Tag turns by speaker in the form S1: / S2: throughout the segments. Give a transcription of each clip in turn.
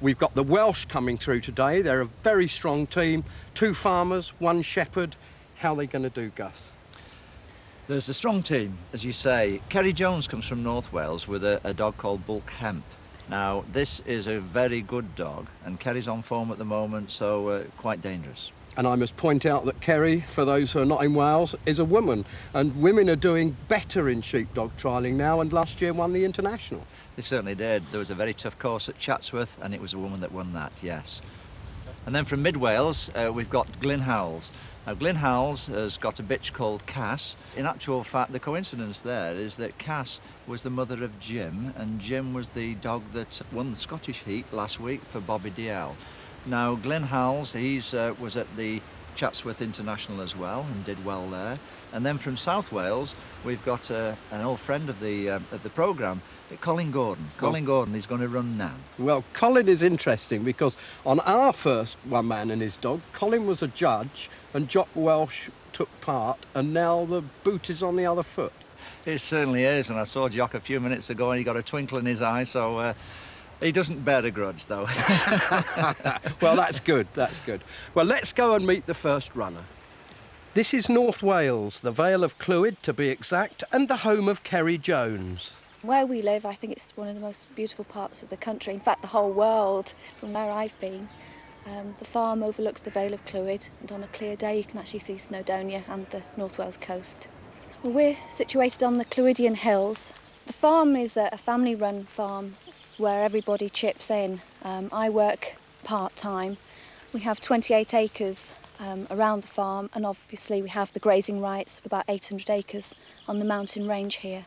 S1: We've got the Welsh coming through today. They're a very strong team. 2 farmers, 1 shepherd. How are they going to do, Gus?
S2: There's a strong team, as you say. Ceri Jones comes from North Wales with a dog called Bwlch Hemp. Now, this is a very good dog, and Ceri's on form at the moment, so quite dangerous.
S1: And I must point out that Ceri, for those who are not in Wales, is a woman. And women are doing better in sheepdog trialling now, and last year won the international.
S2: They certainly did. There was a very tough course at Chatsworth, and it was a woman that won that, yes. And then from mid-Wales, we've got Glyn Howells. Now, Glyn Howells has got a bitch called Cass. In actual fact, the coincidence there is that Cass was the mother of Jim, and Jim was the dog that won the Scottish heat last week for Bobby DL. Now, Glyn Howells, was at the Chatsworth International as well and did well there. And then from South Wales, we've got an old friend of the programme, Colin Gordon. Colin Gordon is going to run now. Well,
S1: Colin is interesting because on our first One Man and His Dog, Colin was a judge and Jock Welsh took part, and now the boot is on the other foot.
S2: It certainly is, and I saw Jock a few minutes ago and he got a twinkle in his eye, so he doesn't bear a grudge, though.
S1: Well, that's good, that's good. Well, let's go and meet the first runner. This is North Wales, the Vale of Clwyd to be exact, and the home of Ceri Jones.
S3: Where we live, I think it's one of the most beautiful parts of the country, in fact the whole world, from where I've been. The farm overlooks the Vale of Clwyd, and on a clear day you can actually see Snowdonia and the North Wales coast. Well, we're situated on the Clwydian Hills. The farm is a family-run farm. It's where everybody chips in. I work part-time. We have 28 acres around the farm, and obviously we have the grazing rights of about 800 acres on the mountain range here.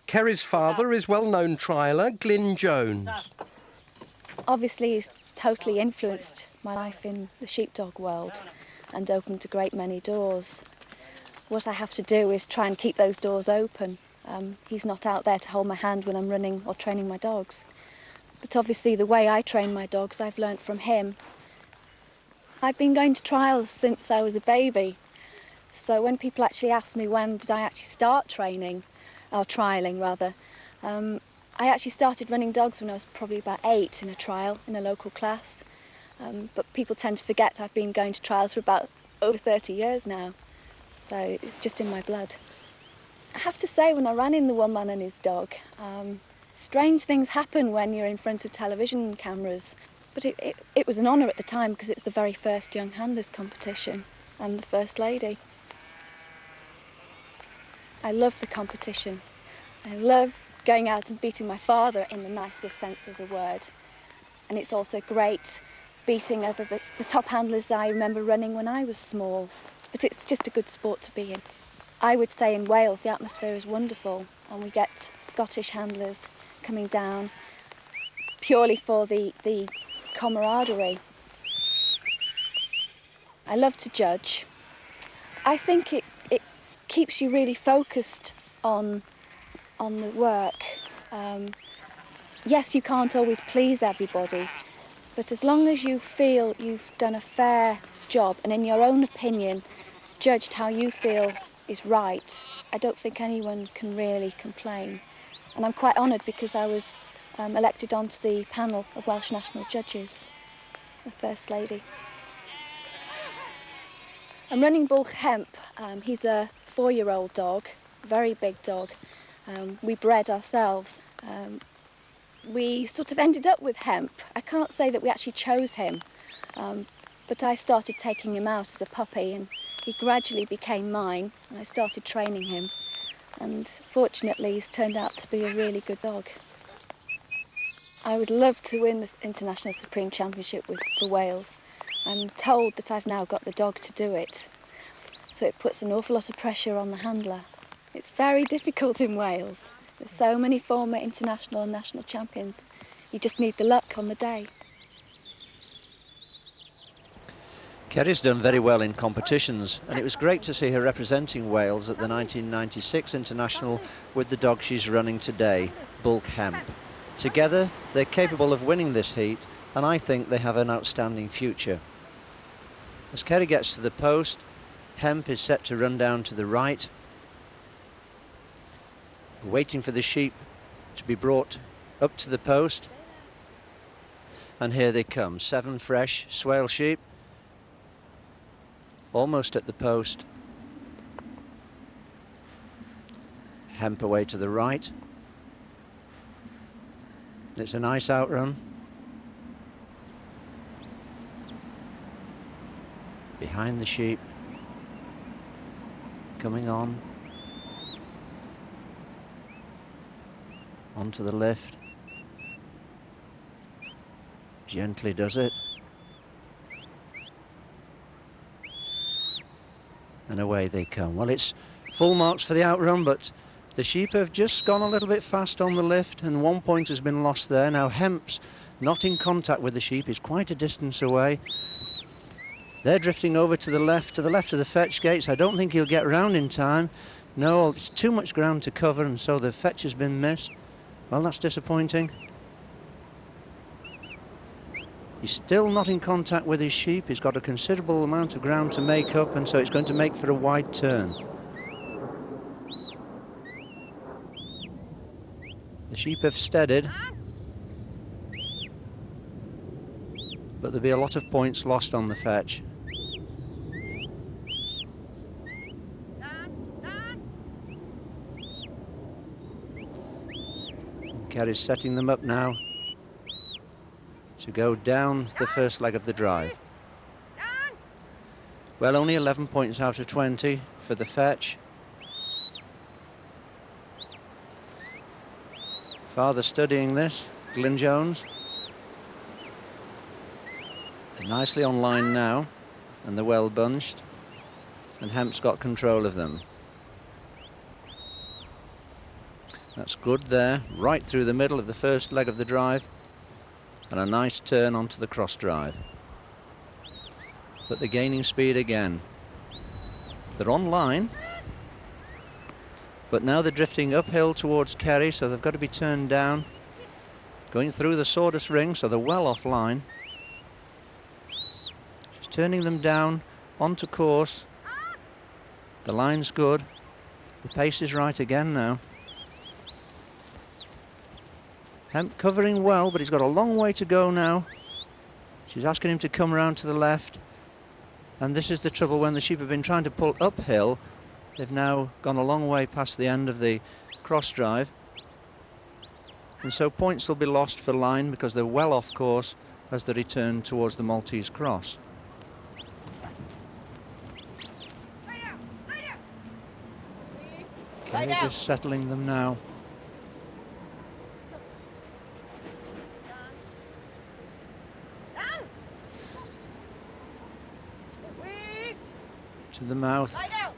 S1: Ceri's father is well-known trialler Glyn Jones.
S3: Obviously he's totally influenced my life in the sheepdog world and opened a great many doors. What I have to do is try and keep those doors open. He's not out there to hold my hand when I'm running or training my dogs. But obviously the way I train my dogs I've learnt from him. I've been going to trials since I was a baby. So when people actually ask me when did I actually start training, or trialling rather, I actually started running dogs when I was probably about 8 in a trial in a local class. But people tend to forget I've been going to trials for about over 30 years now. So it's just in my blood. I have to say, when I ran in the One Man and His Dog, strange things happen when you're in front of television cameras. But it was an honour at the time because it was the very first young handlers competition and the first lady. I love the competition. I love going out and beating my father in the nicest sense of the word. And it's also great beating the top handlers I remember running when I was small. But it's just a good sport to be in. I would say in Wales the atmosphere is wonderful, and we get Scottish handlers coming down purely for the camaraderie. I love to judge. I think it keeps you really focused on the work. Yes, you can't always please everybody, but as long as you feel you've done a fair job and in your own opinion judged how you feel is right, I don't think anyone can really complain. And I'm quite honoured because I was elected onto the panel of Welsh National Judges, the First Lady. I'm running Bwlch Hemp. He's a 4-year-old dog, very big dog. We bred ourselves. We sort of ended up with Hemp. I can't say that we actually chose him, but I started taking him out as a puppy and he gradually became mine, and I started training him. And fortunately, he's turned out to be a really good dog. I would love to win this International Supreme Championship for Wales. I'm told that I've now got the dog to do it, so it puts an awful lot of pressure on the handler. It's very difficult in Wales. There's so many former international and national champions. You just need the luck on the day.
S2: Ceri's done very well in competitions, and it was great to see her representing Wales at the 1996 International with the dog she's running today, Bwlch Hemp. Together, they're capable of winning this heat, and I think they have an outstanding future. As Ceri gets to the post, Hemp is set to run down to the right, waiting for the sheep to be brought up to the post.
S4: And here they come, 7 fresh swale sheep, almost at the post. Hemp away to the right. It's a nice outrun. Behind the sheep, coming on, onto the lift. Gently does it. And away they come. Well, it's full marks for the outrun, but the sheep have just gone a little bit fast on the lift, and 1 point has been lost there. Now Hemp's not in contact with the sheep, he's quite a distance away. They're drifting over to the left of the fetch gates. I don't think he'll get round in time. No, it's too much ground to cover, and so the fetch has been missed. Well, that's disappointing. He's still not in contact with his sheep. He's got a considerable amount of ground to make up, and so it's going to make for a wide turn. The sheep have steadied, but there'll be a lot of points lost on the fetch. Ceri's setting them up now to go down the first leg of the drive. Well, only 11 points out of 20 for the fetch. Father studying this, Glyn Jones. They're nicely on line now, and they're well bunched, and Hemp's got control of them. That's good there, right through the middle of the first leg of the drive, and a nice turn onto the cross drive. But they're gaining speed again. They're on line, but now they're drifting uphill towards Ceri, so they've got to be turned down. Going through the sawdust ring, so they're well offline. She's turning them down onto course. The line's good. The pace is right again now. Hemp covering well, but he's got a long way to go now. She's asking him to come round to the left. And this is the trouble when the sheep have been trying to pull uphill. They've now gone a long way past the end of the cross drive. And so points will be lost for line because they're well off course as they return towards the Maltese cross. Okay, just settling them now. To the mouth.
S5: Lie down.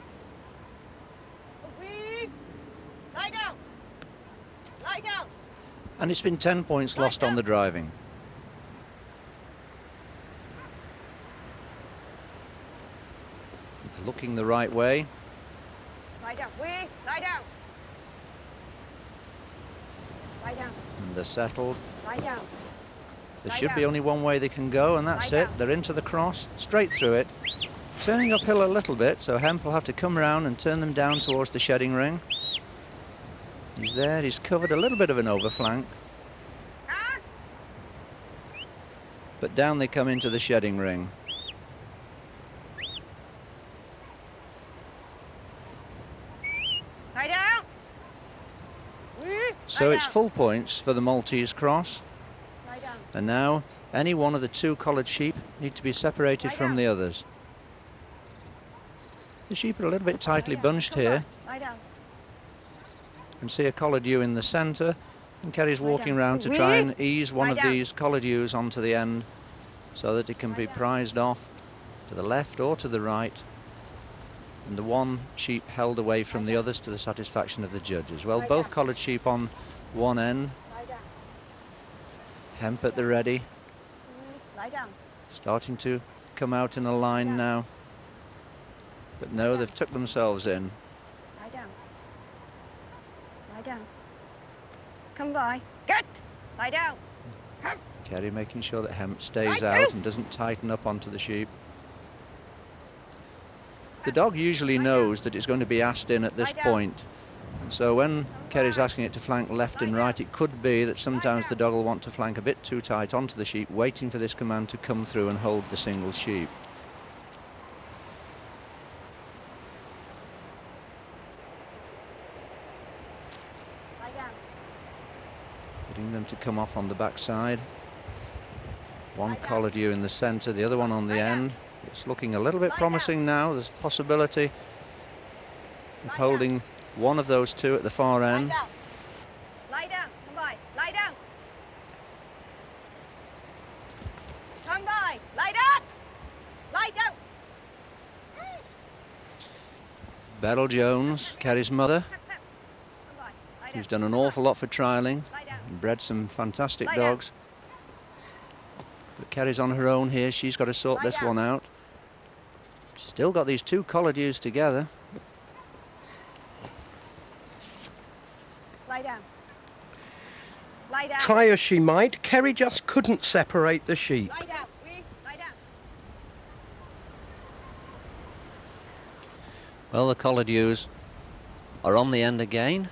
S5: Lie down. Lie down.
S4: And it's been 10 points lost on the driving. Looking the right way.
S5: Lie down. Lie down. Lie down.
S4: And they're settled.
S5: Lie down.
S4: There should be only one way they can go, and that's it. They're into the cross, straight through it. Turning uphill a little bit, so Hemp will have to come round and turn them down towards the shedding ring. He's there, he's covered a little bit of an overflank. But down they come into the shedding ring.
S5: Lie down.
S4: So it's full points for the Maltese cross.
S5: Lie down.
S4: And now any one of the 2 collared sheep need to be separated from the others. The sheep are a little bit tightly bunched here.
S5: Lie down.
S4: You can see a collared ewe in the centre, and Ceri's walking around to try and ease one of these collared ewes onto the end so that it can be prized off to the left or to the right, and the one sheep held away from the others to the satisfaction of the judges. Well, both collared sheep on one end. Hemp at the ready.
S5: Lie down.
S4: Starting to come out in a line now. But no, they've tucked themselves in.
S5: Lie down. Lie down. Come by. Get. Lie down.
S4: Ceri making sure that Hemp stays out and doesn't tighten up onto the sheep. The dog usually knows that it's going to be asked in at this point. So when Ceri's asking it to flank left and right, it could be that sometimes the dog will want to flank a bit too tight onto the sheep, waiting for this command to come through and hold the single sheep. Getting them to come off on the backside. One collared ewe in the centre, the other one on the end. It's looking a little bit promising now. There's a possibility of holding one of those two at the far end.
S5: Lie down. Come by. Lie down. Come by. Lie down. Lie down.
S4: Beryl Jones, Ceri's mother, who's done an awful lot for trialling and bred some fantastic dogs. But Ceri's on her own here. She's got to sort this one out. Still got these two collared ewes together.
S5: Lie down. Lie down.
S1: Try as she might, Ceri just couldn't separate the sheep.
S5: Lie down. Lie down.
S4: Well, the collared ewes are on the end again.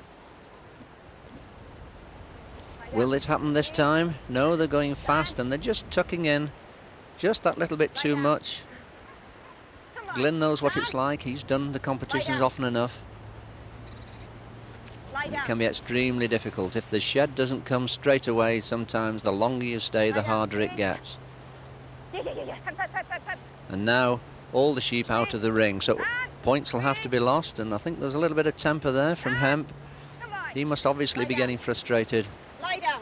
S4: Will it happen this time? No, they're going fast and they're just tucking in just that little bit too much. Glyn knows what it's like. He's done the competitions often enough. It can be extremely difficult. If the shed doesn't come straight away, sometimes the longer you stay, the harder it gets. And now all the sheep out of the ring, so points will have to be lost, and I think there's a little bit of temper there from Hemp. He must obviously be getting frustrated.
S5: Lie down.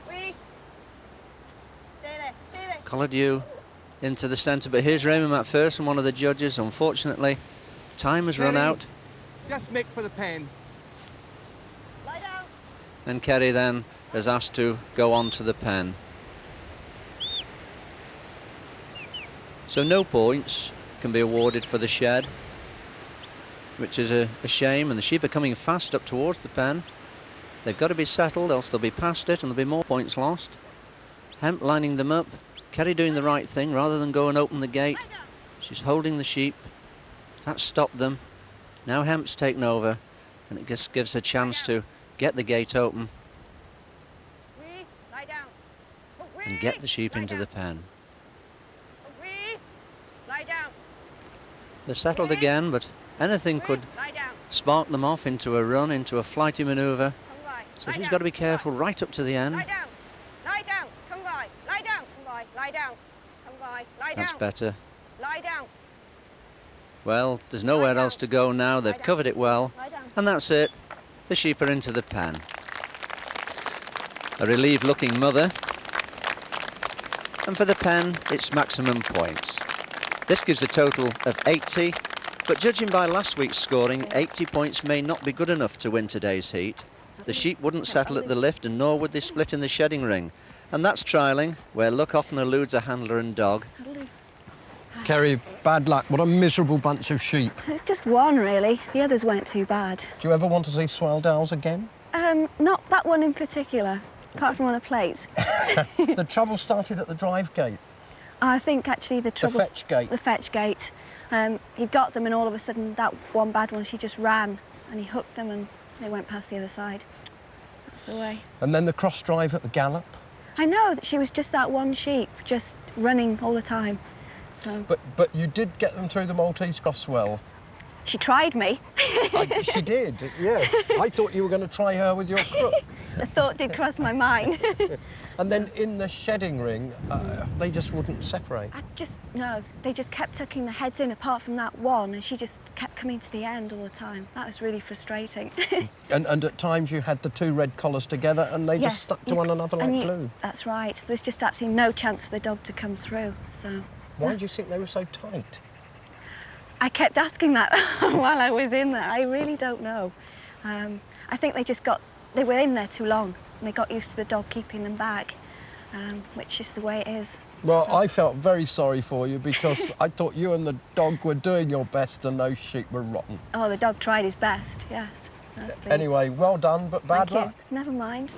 S5: Stay there. Stay there.
S4: Collared ewe into the centre, but here's Raymond McPherson, one of the judges. Unfortunately, time has run out.
S6: Just make for the pen.
S5: Lie down.
S4: And Ceri then is asked to go on to the pen. So no points can be awarded for the shed, which is a shame, and the sheep are coming fast up towards the pen. They've got to be settled, else they'll be past it and there'll be more points lost. Hemp lining them up, Ceri doing the right thing rather than go and open the gate. She's holding the sheep. That stopped them. Now Hemp's taken over, and it just gives her a chance to get the gate open
S5: Lie down.
S4: and get the sheep into the pen.
S5: Lie down.
S4: They're settled again, but anything could
S5: Lie down.
S4: spark them off into a run, into a flighty manoeuvre.
S5: Come by.
S4: So she's got to be careful right up to the end.
S5: Lie down. Lie down. Come by. Lie down. Come by. Lie down. Come by. Lie down.
S4: That's better.
S5: Lie down.
S4: Well, there's nowhere else to go now. They've covered it well.
S5: Lie down.
S4: And that's it. The sheep are into the pen. A relieved looking mother. And for the pen, it's maximum points. This gives a total of 80, but judging by last week's scoring, 80 points may not be good enough to win today's heat. The sheep wouldn't settle at the lift, and nor would they split in the shedding ring. And that's trialling, where luck often eludes a handler and dog.
S1: Ceri, bad luck. What a miserable bunch of sheep.
S3: It's just one, really. The others weren't too bad.
S1: Do you ever want to see Swelldales again?
S3: Not that one in particular, apart from on a plate.
S1: The trouble started at the drive gate.
S3: I think actually the trouble...
S1: fetch gate.
S3: The fetch gate. He got them, and all of a sudden that one bad one, she just ran, and he hooked them and they went past the other side. That's the way.
S1: And then the cross drive at the gallop.
S3: I know that she was just that one sheep, just running all the time. So
S1: But you did get them through the Maltese cross well.
S3: she tried me.
S1: She did, yes. I thought you were going to try her with your crook.
S3: The thought did cross my mind.
S1: And then in the shedding ring, they just wouldn't separate.
S3: No, they just kept tucking the heads in apart from that one, and she just kept coming to the end all the time. That was really frustrating.
S1: And at times you had the two red collars together and they just stuck to one another like glue.
S3: That's right. There was just absolutely no chance for the dog to come through, so...
S1: Why do you think they were so tight?
S3: I kept asking that while I was in there. I really don't know. I think they were in there too long, and they got used to the dog keeping them back, which is the way it is.
S1: Well, so. I felt very sorry for you because I thought you and the dog were doing your best and those sheep were rotten.
S3: Oh, the dog tried his best, yes.
S1: Anyway, well done, but bad luck.
S3: Never mind.